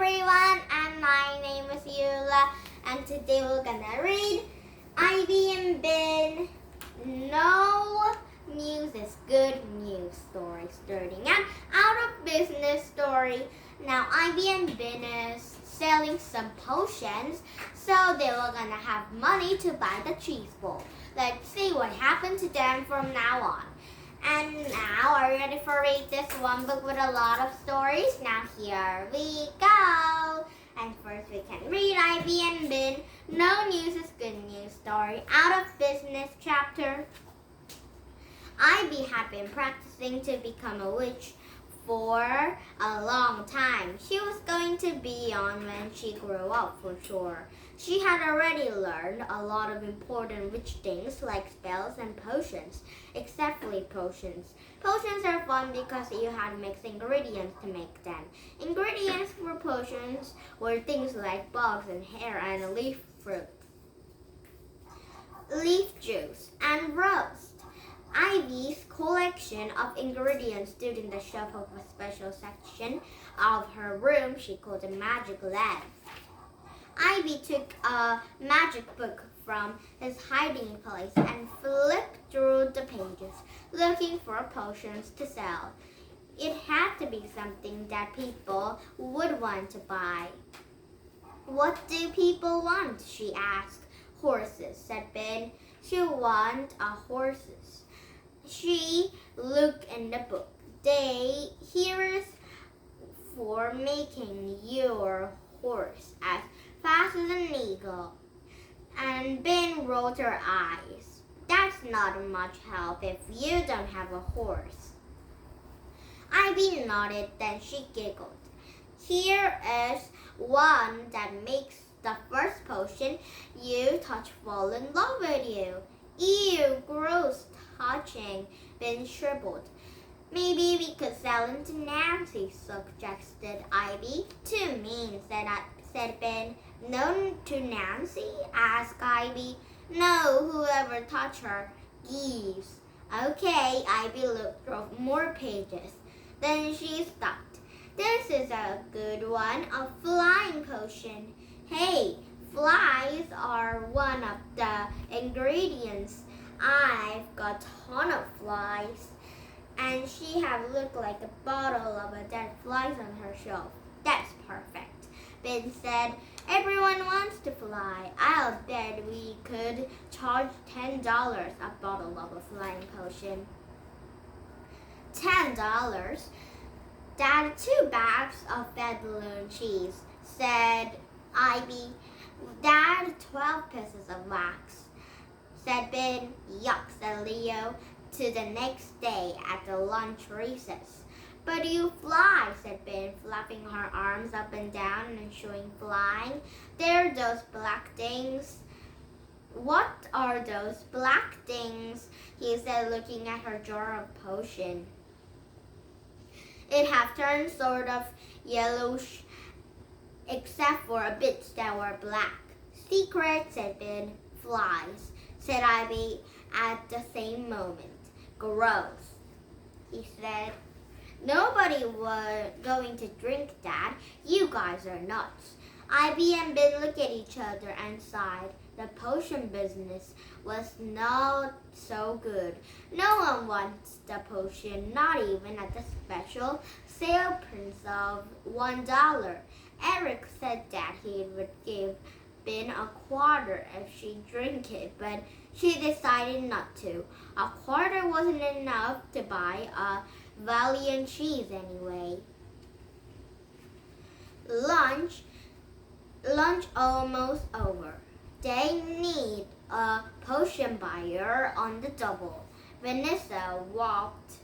everyone, and my name is Eula, and today we're gonna read Ivy and Ben. No news is good news story, starting out of business story. Now Ivy and Ben is selling some potions, so they were gonna have money to buy the cheese ball. Let's see what happened to them from now on. And now, are you ready for read this one book with a lot of stories? Now here we go. And first we can read Ivy and Ben. No news is good news story. Out of business chapter. Ivy had been practicing to become a witch for a long time. She was going to be on when she grew up for sure. She had already learned a lot of important witch things like spells and potions, except for potions. Potions are fun because you had to mix ingredients to make them. Ingredients for potions were things like bugs and hair and leaf fruit, leaf juice, and roast. Ivy's collection of ingredients stood in the shelf of a special section of her room she called the magic lab. Ivy took a magic book from his hiding place and flipped through the pages, looking for potions to sell. It had to be something that people would want to buy. What do people want? She asked. Horses, said Ben. She want horses. She looked in the book. Here's for making your horse as fast as an eagle. And Ben rolled her eyes. That's not much help if you don't have a horse. Ivy nodded, then she giggled. Here is one that makes the first potion you touch fall in love with you. Ew, gross touching, Ben shriveled. Maybe we could sell them to Nancy, suggested Ivy. Too mean, said Ben. No to Nancy? asked Ivy. No, whoever touched her gives. Okay, Ivy looked through more pages. Then she stopped. This is a good one, a flying potion. Hey, flies are one of the ingredients. I've got a ton of flies. And she had looked like a bottle of dead flies on her shelf. That's perfect, Ben said. Everyone wants to fly. I'll bet we could charge $10 a bottle of a flying potion. $10? That's 2 bags of fat balloon cheese, said Ivy. That's 12 pieces of wax, said Ben. Yuck, said Leo. To the next day at the lunch recess. But you fly, said Ben, flapping her arms up and down and showing flying. They're those black things. What are those black things? He said, looking at her jar of potion. It had turned sort of yellowish, except for a bits that were black. Secret, said Ben. Flies, said Ivy at the same moment. Gross, he said. Nobody was going to drink that. You guys are nuts. Ivy and Ben looked at each other and sighed. The potion business was not so good. No one wants the potion, not even at the special sale price of $1. Eric said that he would give Ben a quarter if she drank it, but she decided not to. A quarter wasn't enough to buy a Valiant cheese anyway. Lunch almost over. They need a potion buyer on the double. Vanessa walked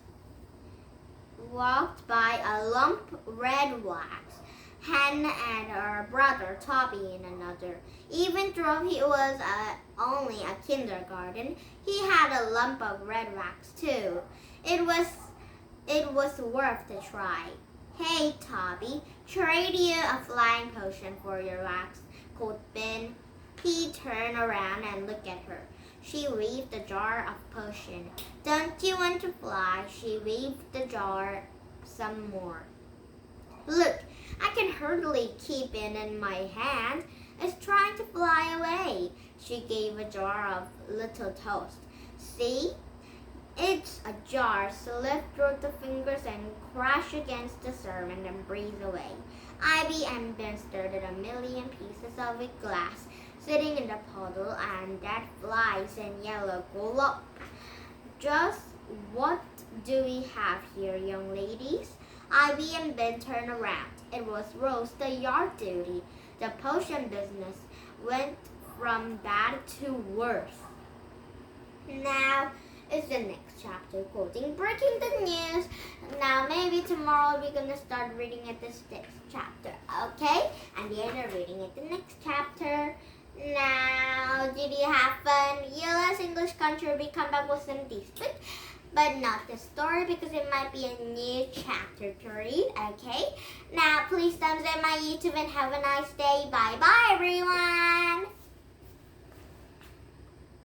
by a lump red wax. Hen and her brother Toby in another. Even though he was only a kindergarten, he had a lump of red wax too. It was worth the try. Hey, Toby, trade you a flying potion for your wax, called Ben. He turned around and looked at her. She waved the jar of potion. Don't you want to fly? She waved the jar some more. Look, I can hurry hardly keeping in my hand, is trying to fly away. She gave a jar of little toast. See? It's a jar slipped through the fingers and crashed against the servant and breathed away. Ivy and Ben stared at a million pieces of glass sitting in the puddle and dead flies and yellow glop. Just what do we have here, young ladies? Ivy and Ben turned around. It was Rose, the yard duty. The potion business went from bad to worse. Now is the next chapter quoting breaking the news. Now maybe tomorrow we're gonna start reading at this next chapter, okay? And the other reading at the next chapter. Now, did you have fun? Yola's English Country will be come back with some this week, but not the story because it might be a new chapter to read, okay? Now, please thumbs up my YouTube and have a nice day. Bye-bye, everyone.